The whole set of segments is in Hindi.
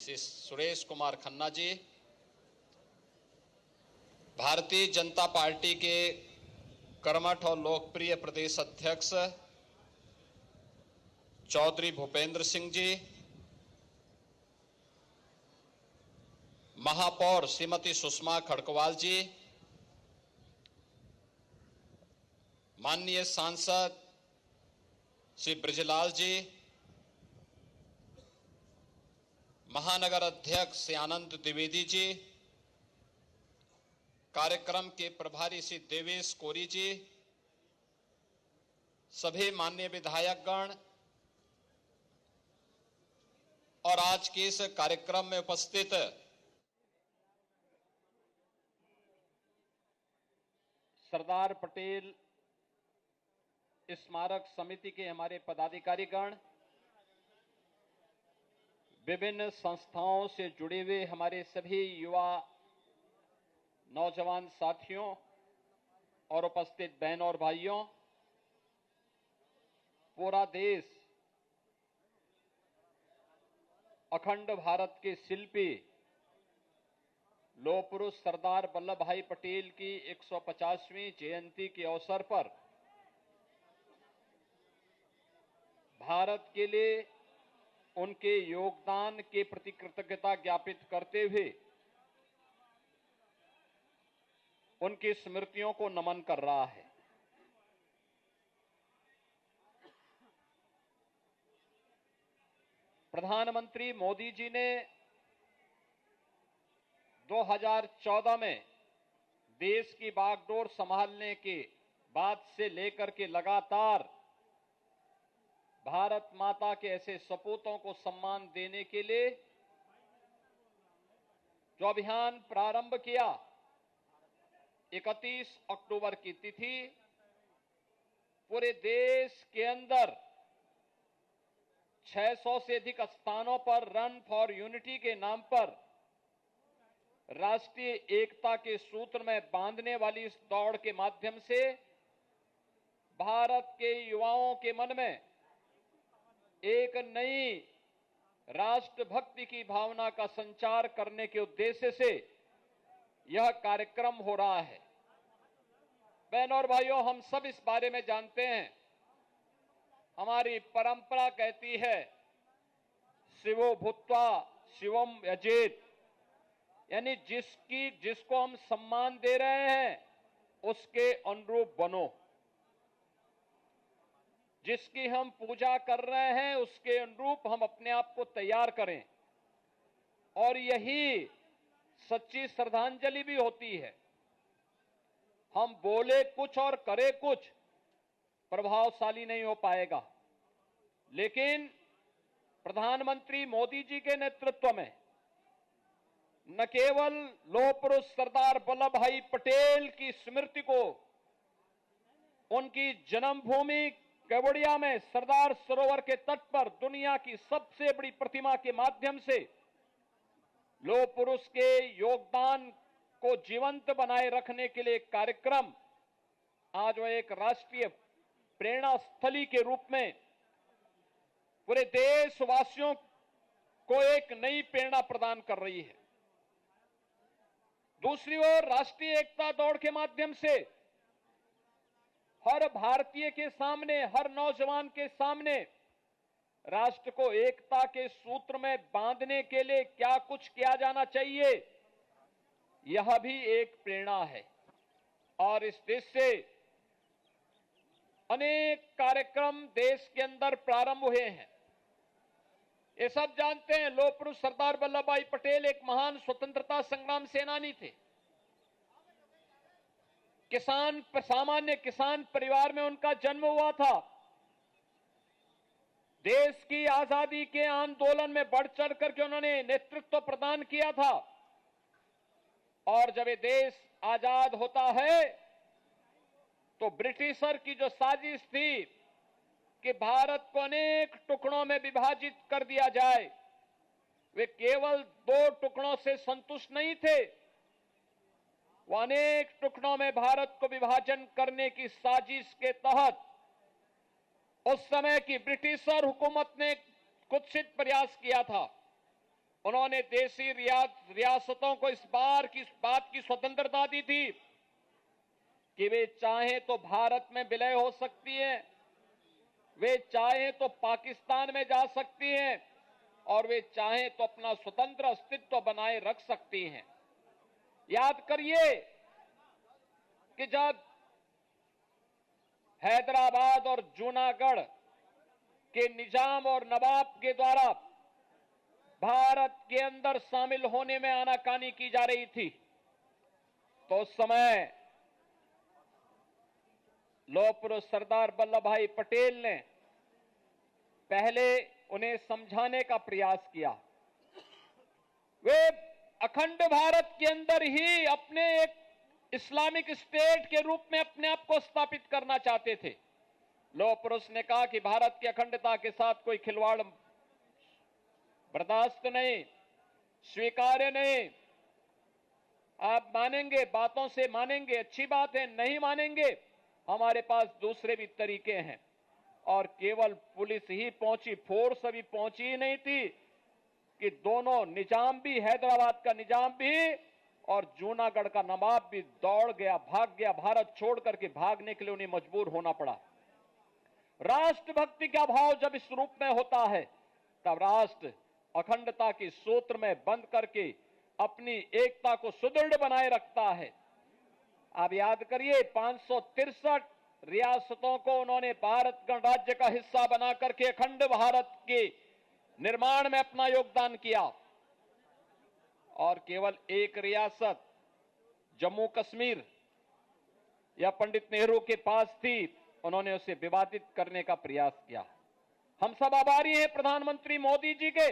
श्री सुरेश कुमार खन्ना जी, भारतीय जनता पार्टी के कर्मठ और लोकप्रिय प्रदेश अध्यक्ष चौधरी भूपेंद्र सिंह जी, महापौर श्रीमती सुषमा खड़कवाल जी, माननीय सांसद श्री ब्रजलाल जी, महानगर अध्यक्ष श्री आनंद द्विवेदी जी, कार्यक्रम के प्रभारी श्री देवेश कोरी जी, सभी माननीय विधायकगण और आज के इस कार्यक्रम में उपस्थित सरदार पटेल स्मारक समिति के हमारे पदाधिकारीगण, विभिन्न संस्थाओं से जुड़े हुए हमारे सभी युवा नौजवान साथियों और उपस्थित बहनों और भाइयों, पूरा देश अखंड भारत के शिल्पी लौह पुरुष सरदार वल्लभ भाई पटेल की 150वीं जयंती के अवसर पर भारत के लिए उनके योगदान के प्रति कृतज्ञता ज्ञापित करते हुए उनकी स्मृतियों को नमन कर रहा है। प्रधानमंत्री मोदी जी ने 2014 में देश की बागडोर संभालने के बाद से लेकर के लगातार भारत माता के ऐसे सपूतों को सम्मान देने के लिए जो अभियान प्रारंभ किया, 31 अक्टूबर की तिथि पूरे देश के अंदर 600 से अधिक स्थानों पर रन फॉर यूनिटी के नाम पर राष्ट्रीय एकता के सूत्र में बांधने वाली इस दौड़ के माध्यम से भारत के युवाओं के मन में एक नई राष्ट्रभक्ति की भावना का संचार करने के उद्देश्य से यह कार्यक्रम हो रहा है। बहनों और भाइयों, हम सब इस बारे में जानते हैं, हमारी परंपरा कहती है शिवो भूत्वा शिवम यजेत, यानी जिसको हम सम्मान दे रहे हैं उसके अनुरूप बनो, जिसकी हम पूजा कर रहे हैं उसके अनुरूप हम अपने आप को तैयार करें, और यही सच्ची श्रद्धांजलि भी होती है। हम बोले कुछ और करे कुछ प्रभावशाली नहीं हो पाएगा, लेकिन प्रधानमंत्री मोदी जी के नेतृत्व में न केवल लौह पुरुष सरदार वल्लभ भाई पटेल की स्मृति को उनकी जन्मभूमि केवड़िया में सरदार सरोवर के तट पर दुनिया की सबसे बड़ी प्रतिमा के माध्यम से लौह पुरुष के योगदान को जीवंत बनाए रखने के लिए कार्यक्रम आज वह एक राष्ट्रीय प्रेरणा स्थली के रूप में पूरे देशवासियों को एक नई प्रेरणा प्रदान कर रही है। दूसरी ओर राष्ट्रीय एकता दौड़ के माध्यम से हर भारतीय के सामने, हर नौजवान के सामने राष्ट्र को एकता के सूत्र में बांधने के लिए क्या कुछ किया जाना चाहिए, यह भी एक प्रेरणा है। और इस देश से अनेक कार्यक्रम देश के अंदर प्रारंभ हुए हैं। ये सब जानते हैं, लौह पुरुष सरदार वल्लभ भाई पटेल एक महान स्वतंत्रता संग्राम सेनानी थे। सामान्य किसान परिवार में उनका जन्म हुआ था। देश की आजादी के आंदोलन में बढ़ चढ़ करके उन्होंने नेतृत्व प्रदान किया था, और जब ये देश आजाद होता है तो ब्रिटिशर की जो साजिश थी कि भारत को अनेक टुकड़ों में विभाजित कर दिया जाए, वे केवल 2 टुकड़ों से संतुष्ट नहीं थे, वो अनेक टुकड़ों में भारत को विभाजन करने की साजिश के तहत उस समय की ब्रिटिशर हुकूमत ने कुत्सित प्रयास किया था। उन्होंने देशी रियासतों को इस बात की स्वतंत्रता दी थी कि वे चाहें तो भारत में विलय हो सकती हैं, वे चाहें तो पाकिस्तान में जा सकती हैं और वे चाहें तो अपना स्वतंत्र अस्तित्व बनाए रख सकती हैं। याद करिए कि जब हैदराबाद और जूनागढ़ के निजाम और नवाब के द्वारा भारत के अंदर शामिल होने में आनाकानी की जा रही थी, तो उस समय लौह पुरुष सरदार वल्लभ भाई पटेल ने पहले उन्हें समझाने का प्रयास किया। वे अखंड भारत के अंदर ही अपने एक इस्लामिक स्टेट के रूप में अपने आप को स्थापित करना चाहते थे। लौह पुरुष ने कहा कि भारत की अखंडता के साथ कोई खिलवाड़ बर्दाश्त नहीं, स्वीकार्य नहीं। आप मानेंगे, बातों से मानेंगे, अच्छी बात है, नहीं मानेंगे, हमारे पास दूसरे भी तरीके हैं। और केवल पुलिस ही पहुंची, फोर्स अभी पहुंची ही नहीं थी कि दोनों निजाम भी, हैदराबाद का निजाम भी और जूनागढ़ का नवाब भी दौड़ गया, भाग गया। भारत छोड़ करके भागने के लिए उन्हें मजबूर होना पड़ा। राष्ट्रभक्ति का भाव जब इस रूप में होता है, तब राष्ट्र अखंडता के सूत्र में बंद करके अपनी एकता को सुदृढ़ बनाए रखता है। आप याद करिए, 563 रियासतों को उन्होंने भारत गणराज्य का हिस्सा बना करके अखंड भारत के निर्माण में अपना योगदान किया। और केवल एक रियासत जम्मू कश्मीर या पंडित नेहरू के पास थी, उन्होंने उसे विवादित करने का प्रयास किया। हम सब आभारी हैं प्रधानमंत्री मोदी जी के,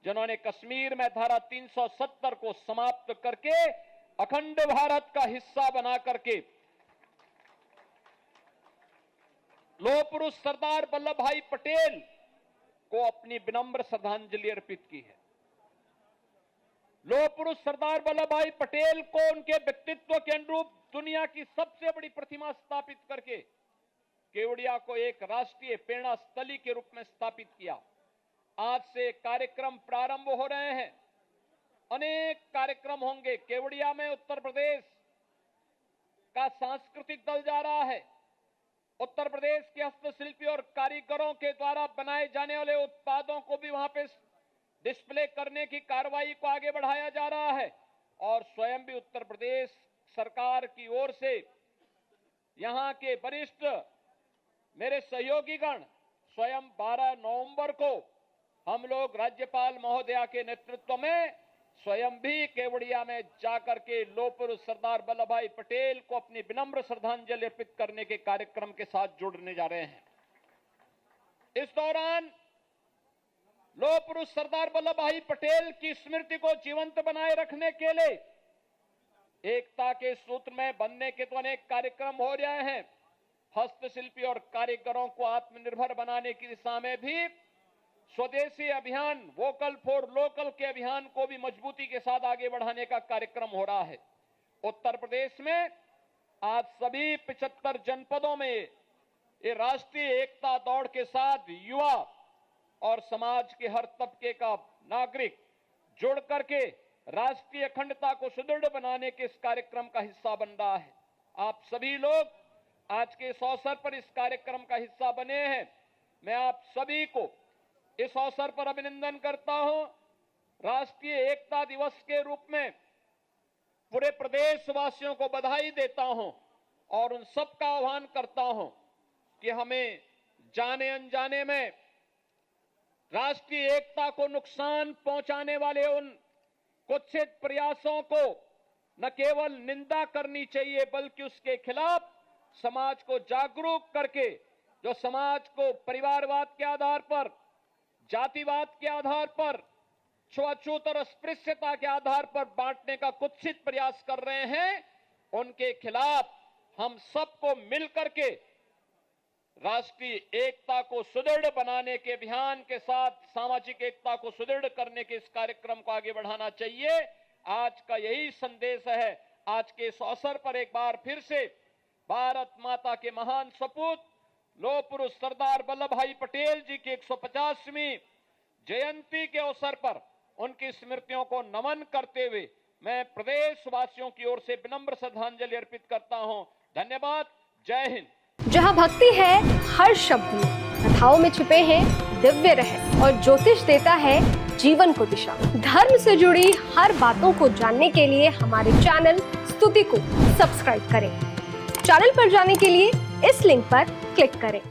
जिन्होंने कश्मीर में धारा 370 को समाप्त करके अखंड भारत का हिस्सा बना करके लौह पुरुष सरदार वल्लभ भाई पटेल को अपनी विनम्र श्रद्धांजलि अर्पित की है। लौह पुरुष सरदार वल्लभ भाई पटेल को उनके व्यक्तित्व के अनुरूप दुनिया की सबसे बड़ी प्रतिमा स्थापित करके केवड़िया को एक राष्ट्रीय प्रेरणा स्थली के रूप में स्थापित किया। आज से कार्यक्रम प्रारंभ हो रहे हैं, अनेक कार्यक्रम होंगे। केवड़िया में उत्तर प्रदेश का सांस्कृतिक दल जा रहा है। उत्तर प्रदेश के हस्तशिल्पी और कारीगरों के द्वारा बनाए जाने वाले उत्पादों को भी वहां पे डिस्प्ले करने की कार्रवाई को आगे बढ़ाया जा रहा है। और स्वयं भी उत्तर प्रदेश सरकार की ओर से यहां के वरिष्ठ मेरे सहयोगीगण स्वयं 12 नवंबर को हम लोग राज्यपाल महोदया के नेतृत्व में स्वयं भी केवड़िया में जाकर के लौह पुरुष सरदार वल्लभ भाई पटेल को अपनी विनम्र श्रद्धांजलि अर्पित करने के कार्यक्रम के साथ जुड़ने जा रहे हैं। इस दौरान लौह पुरुष सरदार वल्लभ भाई पटेल की स्मृति को जीवंत बनाए रखने के लिए एकता के सूत्र में बनने के तो अनेक कार्यक्रम हो रहे हैं। हस्तशिल्पी और कारीगरों को आत्मनिर्भर बनाने की दिशा में भी स्वदेशी अभियान, वोकल फॉर लोकल के अभियान को भी मजबूती के साथ आगे बढ़ाने का कार्यक्रम हो रहा है। उत्तर प्रदेश में आज सभी 75 जनपदों में ये राष्ट्रीय एकता दौड़ के साथ युवा और समाज के हर तबके का नागरिक जुड़ करके राष्ट्रीय अखंडता को सुदृढ़ बनाने के इस कार्यक्रम का हिस्सा बन रहा है। आप सभी लोग आज के इस अवसर पर इस कार्यक्रम का हिस्सा बने हैं। मैं आप सभी को इस अवसर पर अभिनंदन करता हूं। राष्ट्रीय एकता दिवस के रूप में पूरे प्रदेशवासियों को बधाई देता हूं और उन सबका आह्वान करता हूं कि हमें जाने अनजाने में राष्ट्रीय एकता को नुकसान पहुंचाने वाले उन कुत्सित प्रयासों को न केवल निंदा करनी चाहिए, बल्कि उसके खिलाफ समाज को जागरूक करके, जो समाज को परिवारवाद के आधार पर, जातिवाद के आधार पर, छुआछूत और अस्पृश्यता के आधार पर बांटने का कुत्सित प्रयास कर रहे हैं, उनके खिलाफ हम सबको मिलकर के राष्ट्रीय एकता को सुदृढ़ बनाने के अभियान के साथ सामाजिक एकता को सुदृढ़ करने के इस कार्यक्रम को आगे बढ़ाना चाहिए। आज का यही संदेश है। आज के इस अवसर पर एक बार फिर से भारत माता के महान सपूत लौह पुरुष सरदार वल्लभ भाई पटेल जी की 150वीं जयंती के अवसर पर उनकी स्मृतियों को नमन करते हुए मैं प्रदेशवासियों की ओर से विनम्र श्रद्धांजलि अर्पित करता हूं। धन्यवाद। जय हिंद। जहां भक्ति है हर शब्द में, कथाओं में छुपे हैं दिव्य रहस्य और ज्योतिष देता है जीवन को दिशा। धर्म से जुड़ी हर बातों को जानने के लिए हमारे चैनल स्तुति को सब्सक्राइब करें। चैनल पर जाने के लिए इस लिंक पर क्लिक करें।